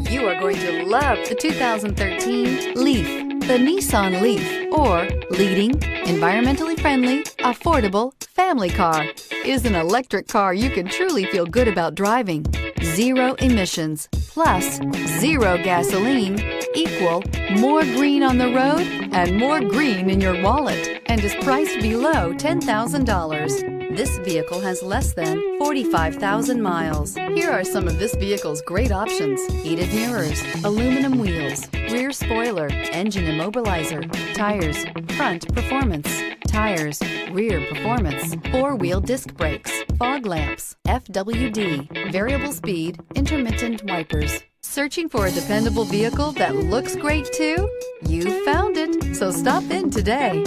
You are going to love the 2013 Leaf. The Nissan Leaf, or leading, environmentally friendly, affordable family car, is an electric car you can truly feel good about driving. Zero emissions plus zero gasoline equal more green on the road and more green in your wallet, and is priced below $10,000. This vehicle has less than 45,000 miles. Here are some of this vehicle's great options: heated mirrors, aluminum wheels, rear spoiler, engine immobilizer, tires, front performance, tires, rear performance, four-wheel disc brakes, fog lamps, FWD, variable speed, intermittent wipers. Searching for a dependable vehicle that looks great too? You found it, so stop in today.